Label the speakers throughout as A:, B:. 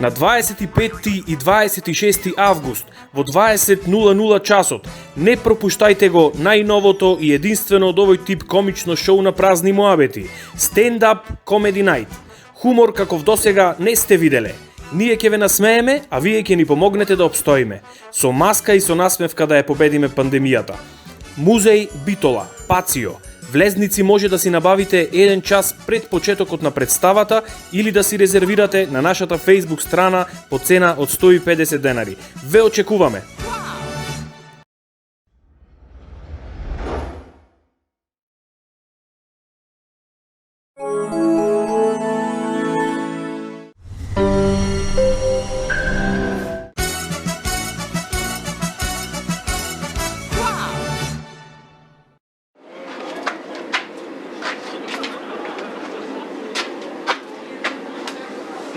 A: На 25 и 26 август во 20:00 часот не пропуштајте го најновото и единствено од овој тип комично шоу на празни муабети Stand Up Comedy Night. Хумор каков досега не сте виделе. Ние ќе ве насмееме, а вие ќе ни помогнете да обстоиме. Со маска и со насмевка да ја победиме пандемијата. Музеј Битола, Пацио. Влезници може да си набавите 1 час пред почетокот на представата или да си резервирате на нашата Facebook страна по цена од 150 денари. Ве очекуваме!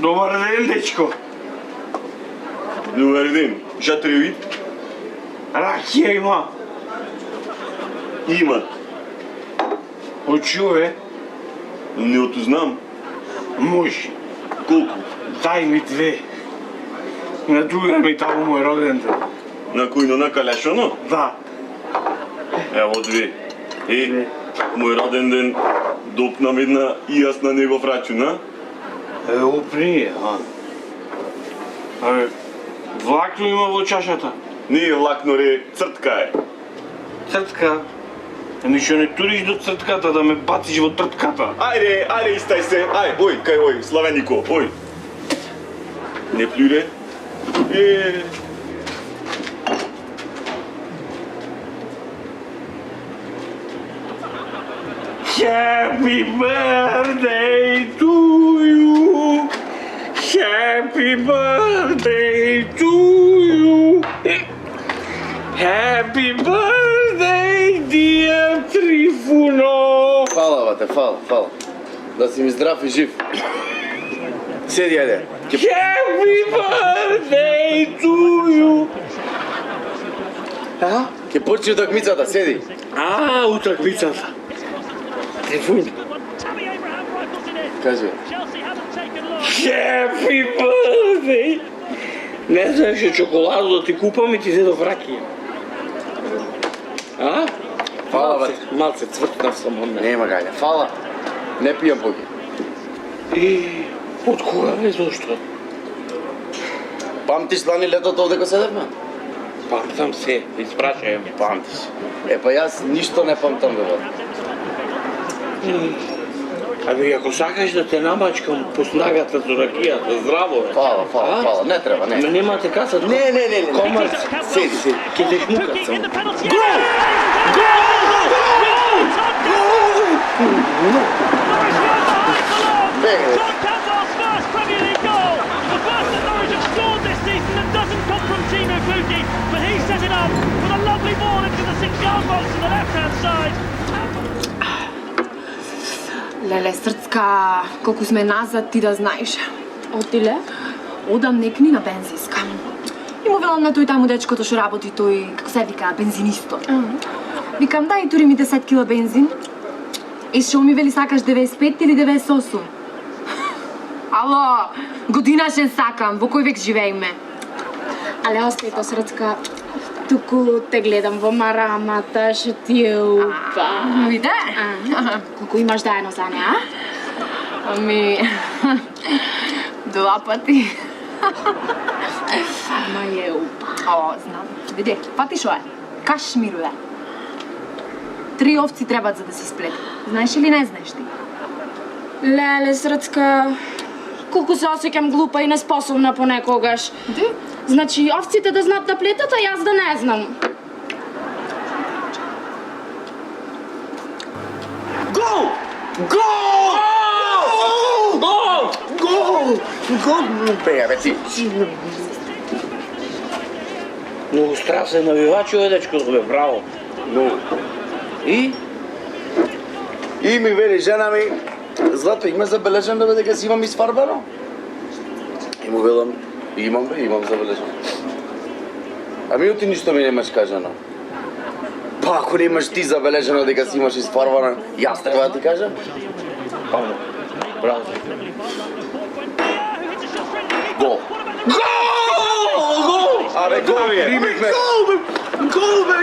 B: Добар ден, дечко.
C: Добар ден. Шта треби?
B: Ракија има.
C: Има.
B: Очу, бе?
C: Не отузнам.
B: Може.
C: Колку?
B: Дај ми 2. На друга ми таму мој роден ден.
C: На кој на Каляшоно?
B: Да.
C: Ево 2. Мој роден ден допнам една и јас на негов рачун, а?
B: Опри, а? Абе, влакно има во чашата?
C: Не е влакно, ре, цртка е.
B: Цртка? Ами што не туриш до цртката, да ме бациш во тртката?
C: Ајде, истај се. Ој, Славенико, ој. Не плюре.
B: Happy birthday to you. Happy birthday to you. Happy birthday, dear Трифуно.
D: Фала, бате, фала. Да си ми здрав и жив. Седи, ајде.
B: Happy birthday to you. А?
D: Ке почне утакмицата, седи.
B: Утакмицата. Трифун.
D: Кажи.
B: Happy birthday. Не знаеш што чоколадо да ти купам и ти зедов ракија. А?
D: Фала, бате.
B: Малце цвртнав сам од мене.
D: Нема гајде, фала. Не пијам поки.
B: И од кога бе, зошто?
D: Памтиш лани летото одека седевме?
B: Памтам се, испрашај ме.
D: Памтиш. Па јас ништо не памтам, бе, бате.
B: Абе, ако сакаш да те намачкам по снагата за ракијата, здраво е.
D: Фала. Не треба, не.
B: Ме немате касата?
D: Не.
B: Комарц,
D: Седи.
B: ке те шмукат само.
D: Беге.
E: Леле, Срцка, колку сме назад, ти да знаеш.
F: Отиле?
E: Одам некни на бензинска. И му велам на тој таму дечкото што работи тој, како се вика, бензинисто. Викам, дај тури ми 10 кила бензин. И што ми вели сакаш 95 или 98? Ало, годинашен сакам, во кој век живееме?
F: Але остај то, Срцка. Туку те гледам во марамата, што ти е упа.
E: Виде?
F: Колку имаш дајано за неа?
E: Ами, 2 пати.
F: Ама е упа.
E: О, знам. Виде, пати шо е? Кашмиру е. 3 овци требат за да се сплете. Знаеш или не знаеш ти?
F: Леле, Срцка, колку се осеќам глупа и неспособна понекогаш.
E: Ди?
F: Значи, овците да знаат да плетат, а јас да не знам.
B: Гол!
D: Бега, бе ти.
B: Многу страсен навивач е дечкото, бе, браво.
D: Многу.
B: И?
D: И ми вели жена ми, Злато, има забележено бе дека си имам изфарбано? И му велам, имам забележено. Ами ти ништо ми немаш кажано. Па ако немаш ти забележено дека си имаш изфарбано, јас треба да ти кажам?
B: Браво.
D: Гол! Гол! Абе, гол, примихме!
B: Гол, бе!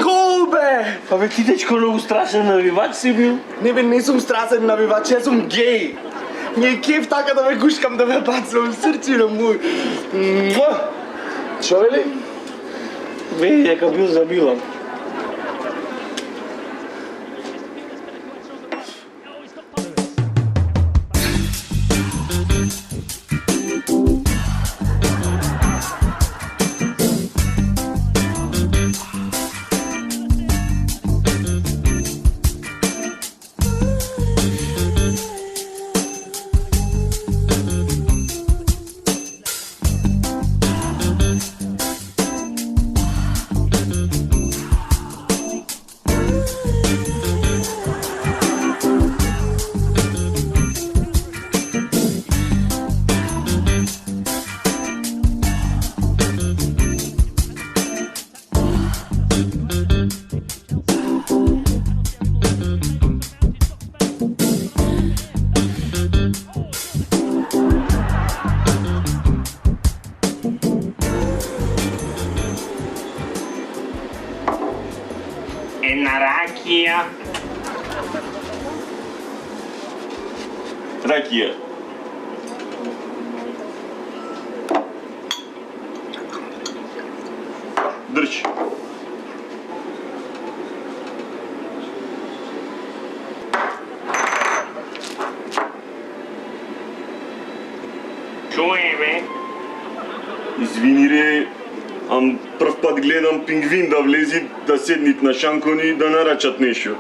B: Гол, бе! Абе, ти, дечко, много страшен навивач си бил.
G: Не бе, не сум страсен навивач, јас сум гей. Не е кеф така да ме гушкам, да ме бацам срцина мој.
D: Шо вели?
B: Бе, дека бил забилан.
H: Една ракија.
C: Ракија. Држ.
H: Шо е, бе?
C: Извини ре, ам прв пат гледам пингвин да влези, да седнит на шанкони и да нарачат нешто.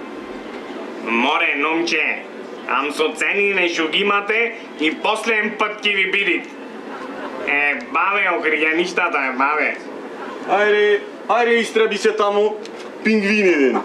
H: Море, номче, ам со ценine што ги имате и последен пат ќе ви бидит. Бабе, окригеништата, бабе.
C: Ајде, истреби се таму, пингвин еден.